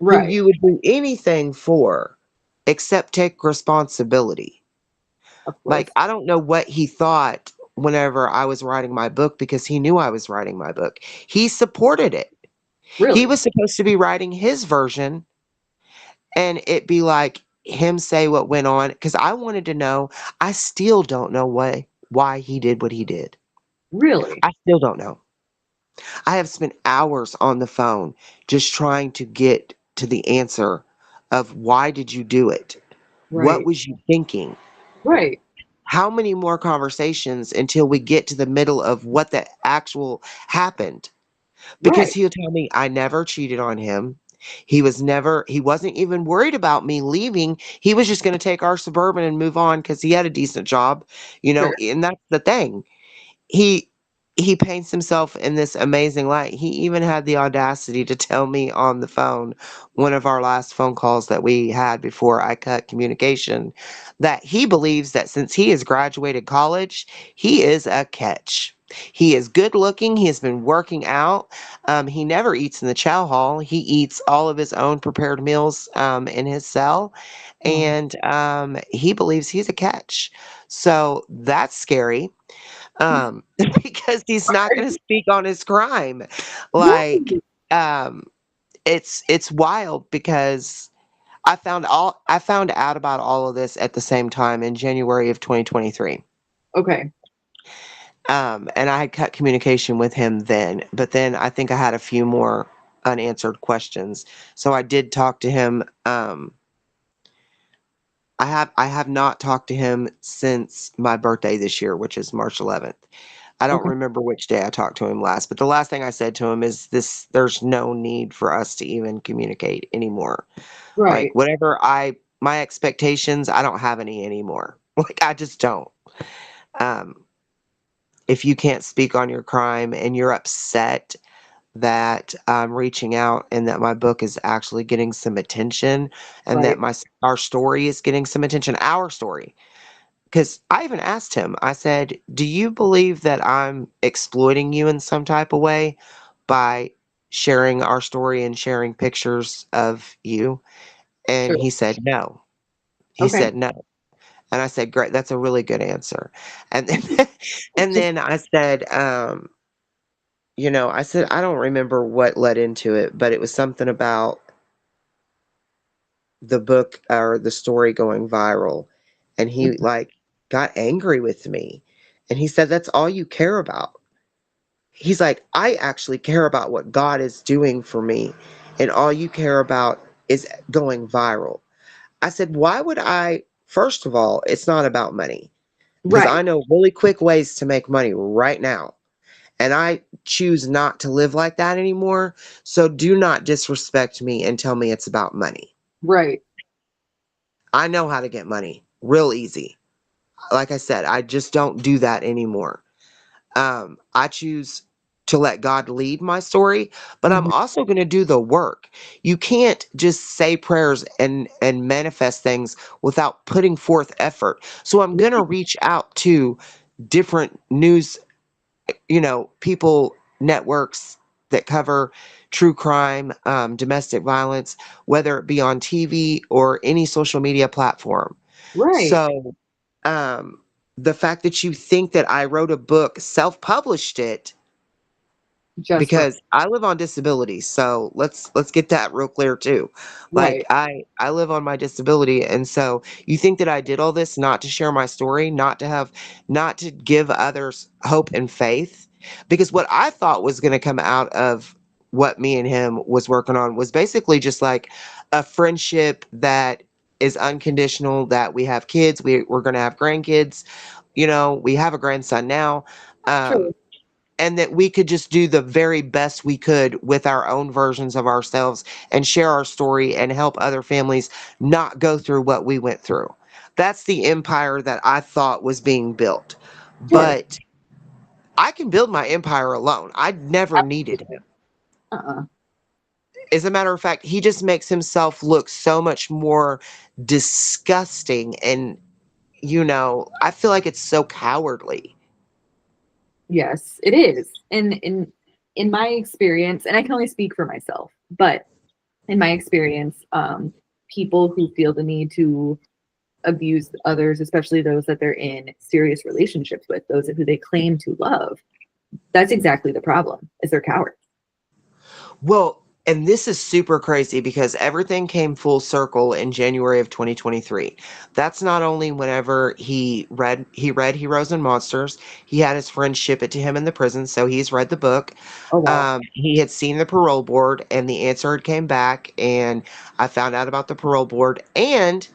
who right. you would do anything for except take responsibility. Of Like, course. I don't know what he thought whenever I was writing my book, because he knew I was writing my book. He supported it. He Really? was supposed to be writing his version and it be like him say what went on, because I wanted to know. I still don't know why he did what he did. Really? I still don't know. I have spent hours on the phone just trying to get to the answer of why did you do it? What Right. was you thinking? Right. How many more conversations until we get to the middle of what the actual happened? Because Right. he'll tell me I never cheated on him. He wasn't even worried about me leaving. He was just going to take our Suburban and move on because he had a decent job, Sure. and that's the thing. He he paints himself in this amazing light. He even had the audacity to tell me on the phone, one of our last phone calls that we had before I cut communication, that he believes that since he has graduated college, he is a catch. He is good looking. He has been working out. He never eats in the chow hall. He eats all of his own prepared meals in his cell. Oh. And he believes he's a catch. So that's scary, because he's not going to speak on his crime. Like, Right. um, it's wild because I found out about all of this at the same time in January of 2023. Okay. And I had cut communication with him then, but then I think I had a few more unanswered questions. So I did talk to him. I have not talked to him since my birthday this year, which is March 11th. I don't Okay. remember which day I talked to him last, but the last thing I said to him is this: there's no need for us to even communicate anymore. Like, Right. my expectations, I don't have any anymore. Like, I just don't. Um, if you can't speak on your crime and you're upset that I'm reaching out and that my book is actually getting some attention, and that Right. our story is getting some attention, our story. Because I even asked him, I said, "Do you believe that I'm exploiting you in some type of way by sharing our story and sharing pictures of you?" And Sure. he said, "No." He Okay. said, "No." And I said, "Great, that's a really good answer." And then, and Just then I said, I said, I don't remember what led into it, but it was something about the book or the story going viral. And he like got angry with me. And he said, "That's all you care about." He's like, "I actually care about what God is doing for me, and all you care about is going viral." I said, "Why would I?" First of all, it's not about money, because right. I know really quick ways to make money right now. And I choose not to live like that anymore. So do not disrespect me and tell me it's about money. Right. I know how to get money real easy. Like I said, I just don't do that anymore. I choose to let God lead my story, but I'm Mhm. also going to do the work. You can't just say prayers and manifest things without putting forth effort. So I'm going to reach out to different news, people, networks that cover true crime, domestic violence, whether it be on TV or any social media platform. Right. So, um, the fact that you think that I wrote a book, self-published it, Just for because I live on disability. So let's get that real clear too. Like, right. I live on my disability, and so you think that I did all this not to share my story, not to give others hope and faith, because what I thought was going to come out of what me and him was working on was basically just like a friendship that is unconditional, that we have kids, we're going to have grandkids, we have a grandson now. Sure. Um, and that we could just do the very best we could with our own versions of ourselves and share our story and help other families not go through what we went through. That's the empire that I thought was being built. Sure. But I can build my empire alone. I never needed him. Uh-uh. As a matter of fact, he just makes himself look so much more disgusting. And, I feel like it's so cowardly. Yes, it is. And in my experience, and I can only speak for myself, but in my experience, people who feel the need to abuse others, especially those that they're in serious relationships with, those who they claim to love, that's exactly the problem, is they're cowards. Well, and this is super crazy because everything came full circle in January of 2023. That's not only whenever he read Heroes and Monsters. He had his friend ship it to him in the prison, so he's read the book. Oh wow. He had seen the parole board, and the answer had came back, and I found out about the parole board. And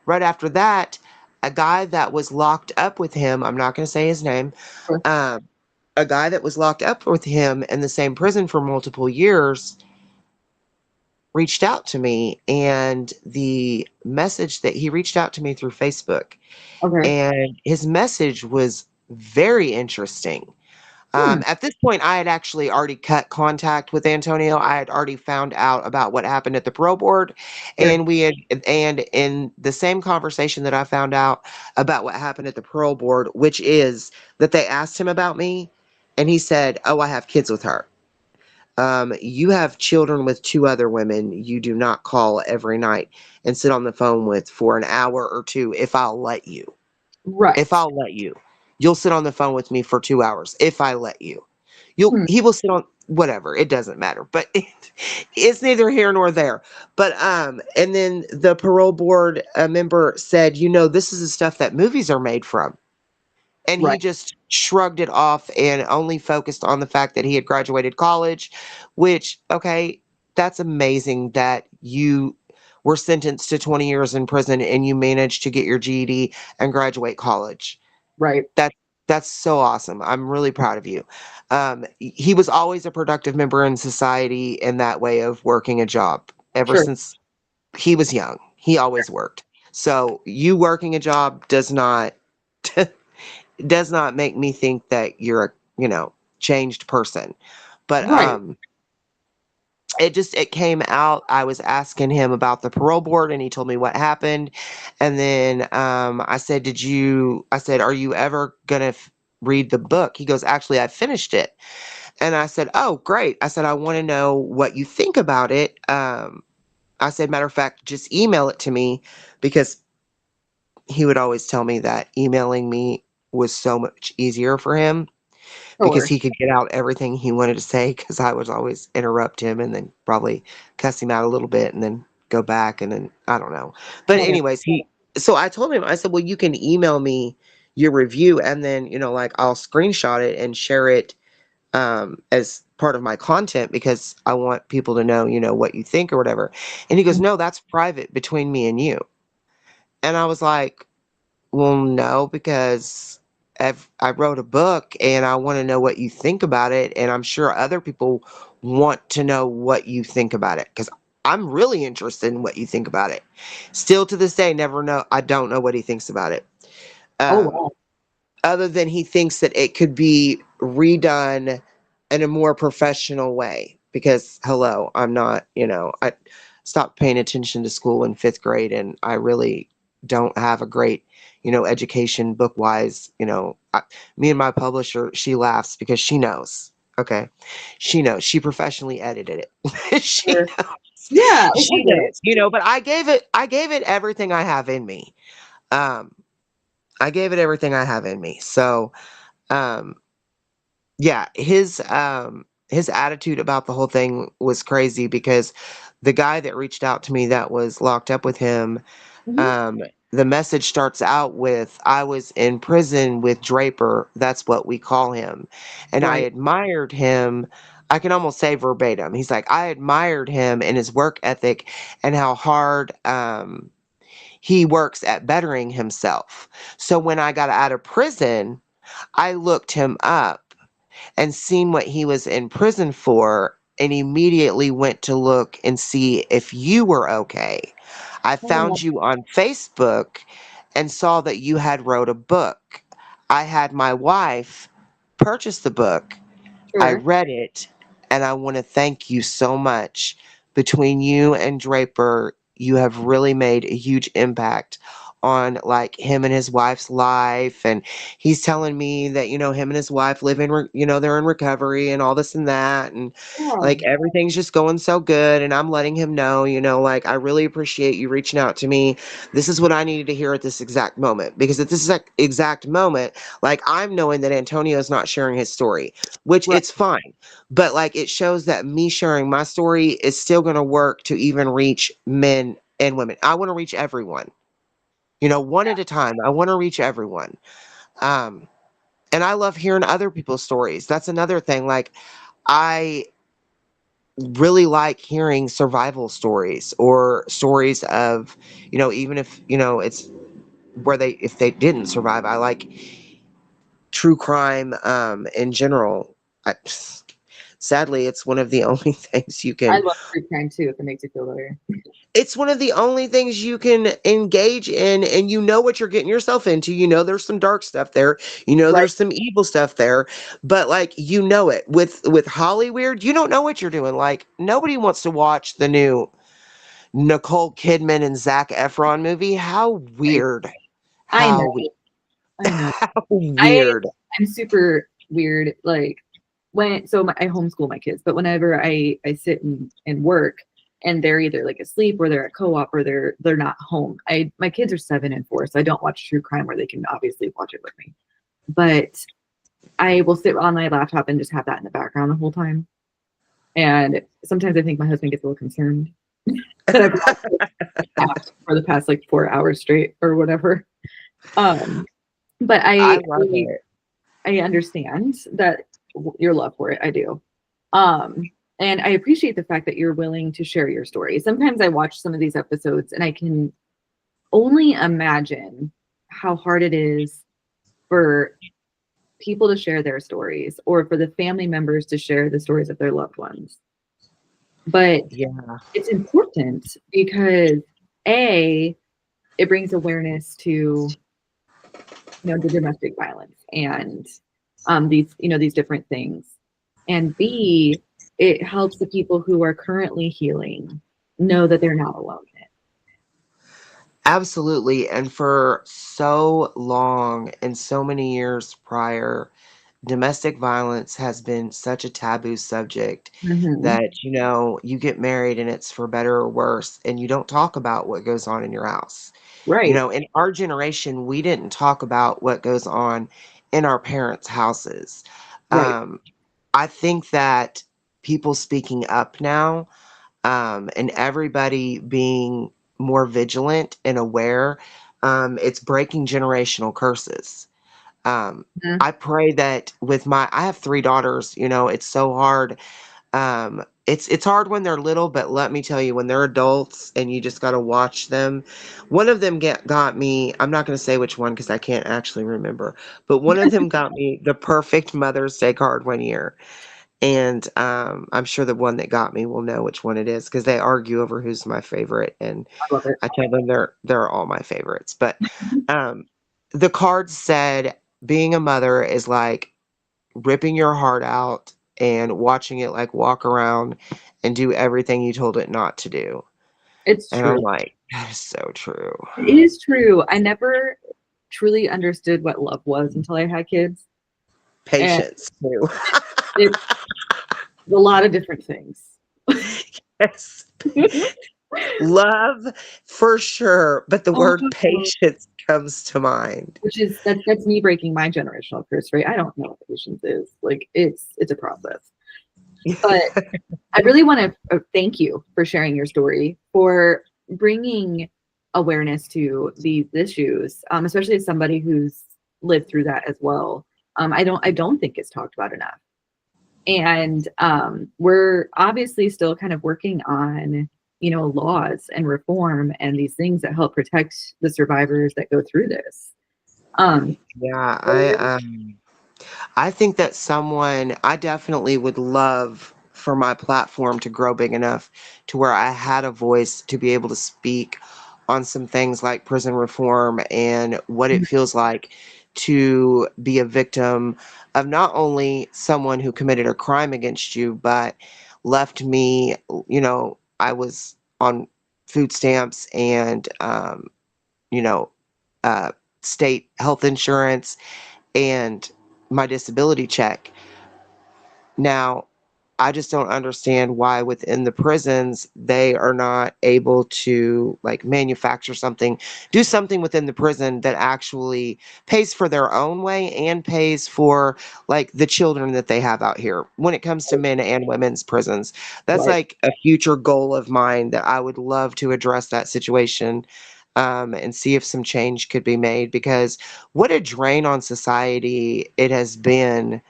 right after that, a guy that was locked up with him, I'm not going to say his name, Sure. um, a guy that was locked up with him in the same prison for multiple years reached out to me, and the message that he reached out to me through Facebook, Okay. and his message was very interesting. Hmm. At this point, I had actually already cut contact with Antonio. I had already found out about what happened at the parole board, Sure. and in the same conversation that I found out about what happened at the parole board, which is that they asked him about me, and he said, "Oh, I have kids with her. You have children with two other women you do not call every night and sit on the phone with for an hour or two if I'll let you. If Right. I'll let you. You'll sit on the phone with me for 2 hours if I let you. Hmm. He will sit on whatever, it doesn't matter. But it's neither here nor there. But and then the parole board member said, this is the stuff that movies are made from. And he Right. just shrugged it off and only focused on the fact that he had graduated college, which, okay, that's amazing that you were sentenced to 20 years in prison and you managed to get your GED and graduate college. Right. That that's so awesome. I'm really proud of you. He was always a productive member in society in that way of working a job ever Sure. since he was young. He always worked. So you working a job does not make me think that you're a, changed person. But Right. it came out. I was asking him about the parole board and he told me what happened. And then I said, are you ever gonna read the book? He goes, actually, I finished it. And I said, oh, great. I said, I want to know what you think about it. I said, matter of fact, just email it to me, because he would always tell me that emailing me was so much easier for him, because Sure. he could get out everything he wanted to say, because I would always interrupt him and then probably cuss him out a little bit and then go back, and then I don't know. But Right. anyways, so I told him, I said, well, you can email me your review, and then, like, I'll screenshot it and share it as part of my content, because I want people to know, what you think or whatever. And he goes, no, that's private between me and you. And I was like, well, no, because I wrote a book and I want to know what you think about it. And I'm sure other people want to know what you think about it, because I'm really interested in what you think about it. Still to this day, never know. I don't know what he thinks about it. Oh Um, wow. Other than he thinks that it could be redone in a more professional way. Because, hello, I'm not, I stopped paying attention to school in fifth grade, and I really don't have a great, education book wise. Me and my publisher, she laughs because she knows. Okay. She knows. She professionally edited it. She Sure. knows. Yeah, I She get it. knows, but I gave it everything I have in me. Um, I gave it everything I have in me. So, um, yeah, his attitude about the whole thing was crazy, because the guy that reached out to me that was locked up with him, Mhm. um, the message starts out with, I was in prison with Draper. That's what we call him. And I Right. admired him. I can almost say verbatim. He's like, I admired him and his work ethic and how hard he works at bettering himself. So when I got out of prison, I looked him up and seen what he was in prison for and immediately went to look and see if you were okay. I Oh, found you on Facebook and saw that you had wrote a book. I had my wife purchase the book. I sure. read it, and I want to thank you so much. Between you and Draper, you have really made a huge impact on like him and his wife's life. And he's telling me that, him and his wife live in, they're in recovery and all this and that. And Yeah. like everything's just going so good. And I'm letting him know, like I really appreciate you reaching out to me. This is what I needed to hear at this exact moment. Because at this exact moment, like I'm knowing that Antonio's not sharing his story, which Right. it's fine. But like it shows that me sharing my story is still going to work to even reach men and women. I want to reach everyone, one at a time. I want to reach everyone. Um, and I love hearing other people's stories. That's another thing. Like I really like hearing survival stories or stories of, even if, it's where if they didn't survive. I like true crime in general. Sadly, it's one of the only things you I can love true crime too, if it makes you feel better. it's one of the only things you can engage in, and what you're getting yourself into. There's some dark stuff there. Right. There's some evil stuff there, but like it with Hollyweird, you don't know what you're doing. Like nobody wants to watch the new Nicole Kidman and Zac Efron movie. How Right. weird. I know. How weird. I know. How I weird. I'm super weird. Like I homeschool my kids, but whenever I sit and work and they're either like asleep or they're at co-op or they're not home. My kids are 7 and 4, so I don't watch true crime where they can obviously watch it with me. But I will sit on my laptop and just have that in the background the whole time. And sometimes I think my husband gets a little concerned that I've watched for the past like 4 hours straight or whatever. Um, but I love it. I understand that your love for it. I do. Um, and I appreciate the fact that you're willing to share your story. Sometimes I watch some of these episodes and I can only imagine how hard it is for people to share their stories or for the family members to share the stories of their loved ones. But Yeah, it's important because A, it brings awareness to the domestic violence and these different things. And B, it helps the people who are currently healing know that they're not alone in it. absolutely. And for so long and so many years prior, domestic violence has been such a taboo subject Mhm. that, you get married and it's for better or worse, and you don't talk about what goes on in your house. Right. In our generation, we didn't talk about what goes on in our parents' houses. Right. Um, I think that people speaking up now, and everybody being more vigilant and aware, it's breaking generational curses. um, Mhm. I pray that I have 3 daughters, it's so hard. It's hard when they're little, but let me tell you, when they're adults and you just gotta watch them. One of them got me, I'm not gonna say which one because I can't actually remember, but one of them got me the perfect Mother's Day card one year. And I'm sure the one that got me will know which one it is because they argue over who's my favorite, and I love it. I tell them they're all my favorites. But um, the card said, "Being a mother is like ripping your heart out and watching it like walk around and do everything you told it not to do." It's And I'm true. like, that is so true. It is true. I never truly understood what love was until I had kids. And Patience too. it's a lot of different things. Yes. Love for sure, but the word Oh, patience comes to mind. which is that's me breaking my generational curse, right? I don't know what patience is. Like it's a process. But I really want to thank you for sharing your story, for bringing awareness to these issues, especially as somebody who's lived through that as well. I don't think it's talked about enough. And we're obviously still kind of working on, laws and reform and these things that help protect the survivors that go through this. Um, Yeah, so- I think that I definitely would love for my platform to grow big enough to where I had a voice to be able to speak on some things like prison reform and what it feels like to be a victim of not only someone who committed a crime against you, but left me, I was on food stamps and, you know, uh, state health insurance and my disability check. Now, I just don't understand why within the prisons they are not able to like manufacture something, do something within the prison that actually pays for their own way and pays for like the children that they have out here when it comes to men and women's prisons. That's right, like a future goal of mine that I would love to address that situation, and see if some change could be made because what a drain on society it has been,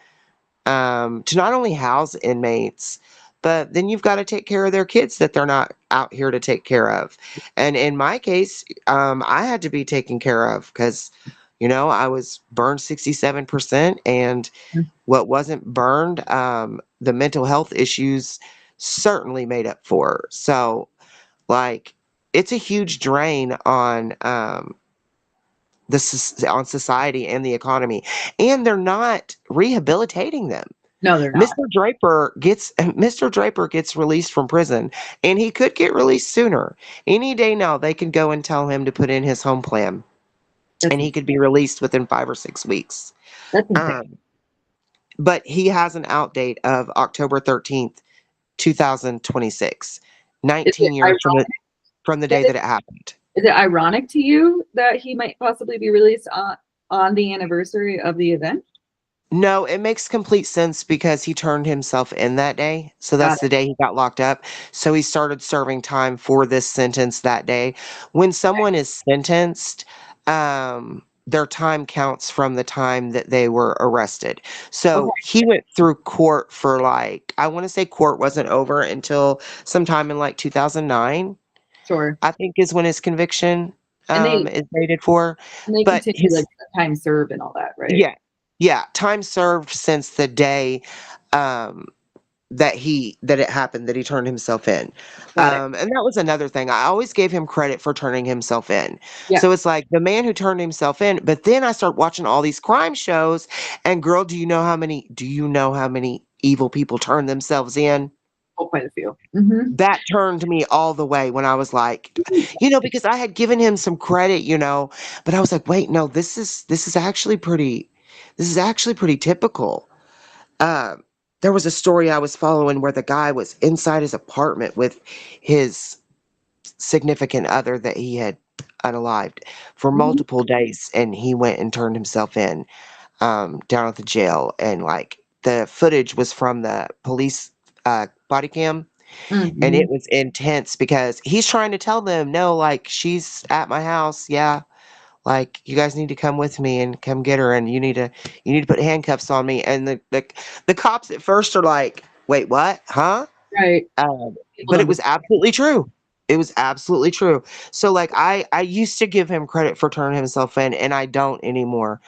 to not only house inmates, but then you've got to take care of their kids that they're not out here to take care of. And in my case, I had to be taken care of because, I was burned 67%, and what wasn't burned, the mental health issues certainly made up for. So, like, it's a huge drain on on society and the economy, and they're not rehabilitating them. no, they're not. Mr. Draper gets released from prison, and he could get released sooner. Any day now, they can go and tell him to put in his home plan, That's and he could be released within 5 or 6 weeks. that's insane. Um, but he has an out date of October 13th, 2026, Is it 19 years from ironic? the Is day it that it happened. is it ironic to you that he might possibly be released on the anniversary of the event? No, it makes complete sense because he turned himself in that day. So Got that's the day he got locked up. So he started serving time for this sentence that day. When someone is sentenced, their time counts from the time that they were arrested. it. So Okay, he went through court for like, I want to say court wasn't over until sometime in like 2009, sure. I think is when his conviction And they is dated for. and they But continue like his the time served and all that, right? yeah. Yeah, time served since the day, um, that it happened, that he turned himself in. Got it. And that was another thing. I always gave him credit for turning himself in. Yeah. So it's like the man who turned himself in, but then I start watching all these crime shows, and girl, do you know how many evil people turn themselves in? Oh, quite a few. Mhm. That turned me all the way when I was like, because I had given him some credit, but I was like, wait, no, this is actually pretty typical. Uh, there was a story I was following where the guy was inside his apartment with his significant other that he had unalived for Mhm. multiple days, and he went and turned himself in, down at the jail, and like the footage was from the police body cam, and it Mhm. was intense because he's trying to tell them, no, like she's at my house, yeah, like you guys need to come with me and come get her, and you need to put handcuffs on me, and the cops at first are like, wait, what, huh? Right. um, People but it don't was believe. absolutely true. It was absolutely true. So like I used to give him credit for turning himself in, and I don't anymore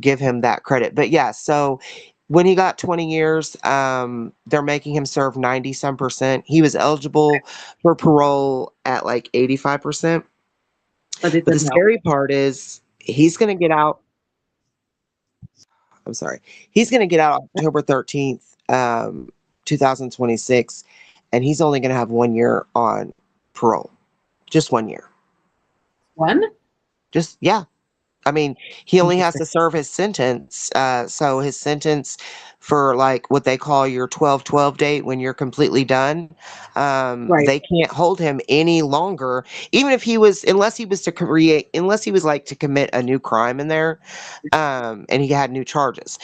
give him that credit. But yeah, so when he got 20 years, they're making him serve 90 some percent. He was eligible for parole at like 85%. But they But the said no. scary part is he's going to get out. I'm sorry. He's going to get out October 13th, 2026, and he's only going to have 1 year on parole. Just 1 year. One? Just, yeah. I mean, he only has Interesting. to serve his sentence. So his sentence for like what they call your 12/12 date when you're completely done, Right. they can't hold him any longer. Even if unless he was like to commit a new crime in there, and he had new charges,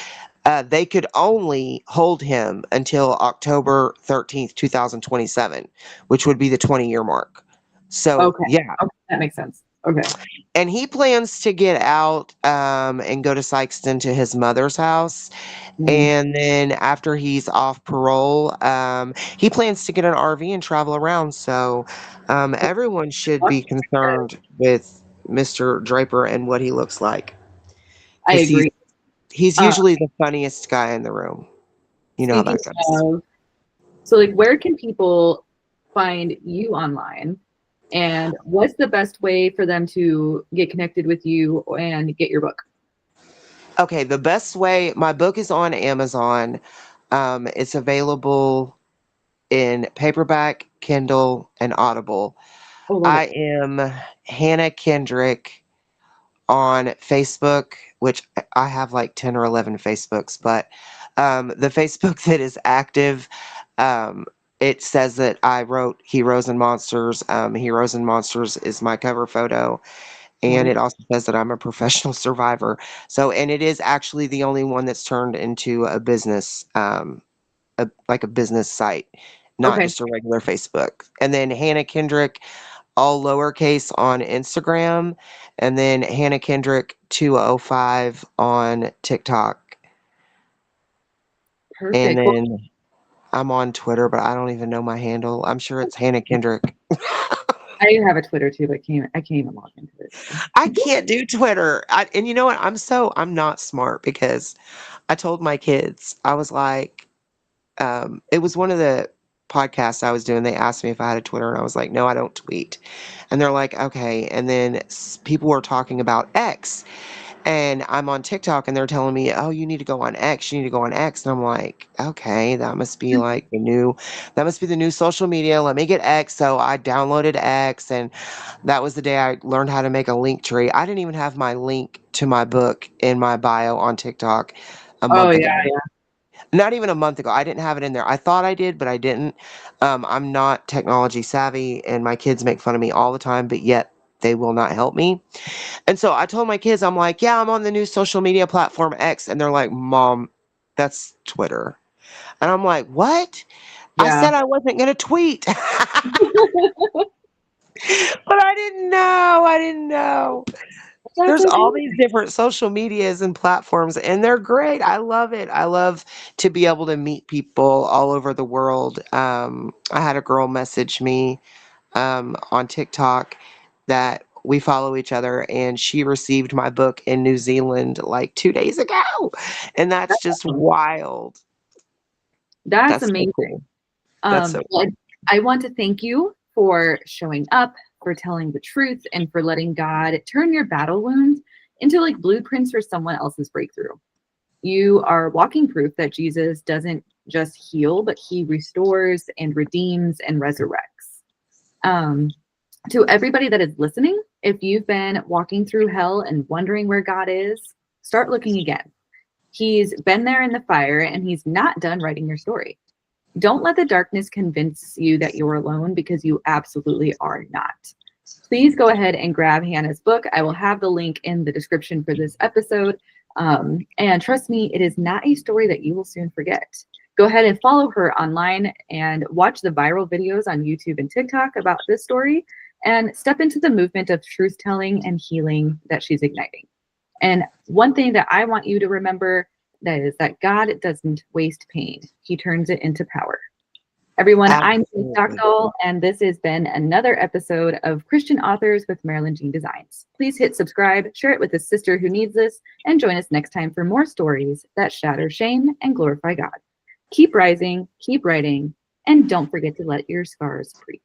they could only hold him until October 13th, 2027, which would be the 20-year mark. So Okay. yeah, Okay. That makes sense. Okay. And he plans to get out and go to Sykeston to his mother's house. Mm. And then after he's off parole, he plans to get an RV and travel around. So everyone should be concerned with Mr. Draper and what he looks like, I because agree. he's Uh, usually the funniest guy in the room. You know how Speaking that goes. of, so like, where can people find you online? And what's the best way for them to get connected with you and get your book? Okay, the best way, my book is on Amazon. It's available in paperback, Kindle, and Audible. Oh, love it. I am Hannah Kendrick on Facebook, which I have like 10 or 11 Facebooks, but the Facebook that is active, um, it says that I wrote Heroes and Monsters. Heroes and Monsters is my cover photo. Love And it. it also says that I'm a professional survivor. So, and it is actually the only one that's turned into a business, like a business site, not Okay. just a regular Facebook. And then Hannah Kendrick, all lowercase on Instagram, and then Hannah Kendrick 205 on TikTok. And Perfect. Well, then I'm on Twitter, but I don't even know my handle. I'm sure it's Hannah Kendrick. I have a Twitter too, but I can't even log into it. So. I can't do Twitter. And you know what? I'm not smart, because I told my kids, I was like, it was one of the podcasts I was doing. They asked me if I had a Twitter, and I was like, no, I don't tweet. And they're like, okay. And then people were talking about X, and I'm on TikTok, and they're telling me, oh, you need to go on X. You need to go on X. And I'm like, okay, that must be like that must be the new social media. Let me get X. So I downloaded X, and that was the day I learned how to make a link tree. I didn't even have my link to my book in my bio on TikTok a Oh month yeah, ago. yeah. Not even a month ago. I didn't have it in there. I thought I did, but I didn't. I'm not technology savvy, and my kids make fun of me all the time, but yet they will not help me. And so I told my kids, I'm like, yeah, I'm on the new social media platform X. And they're like, Mom, that's Twitter. And I'm like, what? I Yeah. said I wasn't going to tweet. But I didn't know. I didn't know. That's There's okay. all these different social medias and platforms, and they're great. I love it. I love to be able to meet people all over the world. I had a girl message me on TikTok that we follow each other, and she received my book in New Zealand like 2 days ago. And that's That's just awesome. wild. That's That's so amazing. cool. That's so Well, cool. I want to thank you for showing up, for telling the truth, and for letting God turn your battle wounds into like blueprints for someone else's breakthrough. You are walking proof that Jesus doesn't just heal, but he restores and redeems and resurrects. Um, to everybody that is listening, if you've been walking through hell and wondering where God is, start looking again. He's been there in the fire and he's not done writing your story. Don't let the darkness convince you that you're alone, because you absolutely are not. Please go ahead and grab Hannah's book. I will have the link in the description for this episode. And trust me, it is not a story that you will soon forget. Go ahead and follow her online and watch the viral videos on YouTube and TikTok about this story, and step into the movement of truth telling and healing that she's igniting. And one thing that I want you to remember, that is that God doesn't waste pain. He turns it into power. Everyone, I'm Jean Absolutely. Stockdale, and this has been another episode of Christian Authors with Marilyn Jeanne Designs. Please hit subscribe, share it with a sister who needs this, and join us next time for more stories that shatter shame and glorify God. Keep rising, keep writing, and don't forget to let your scars preach.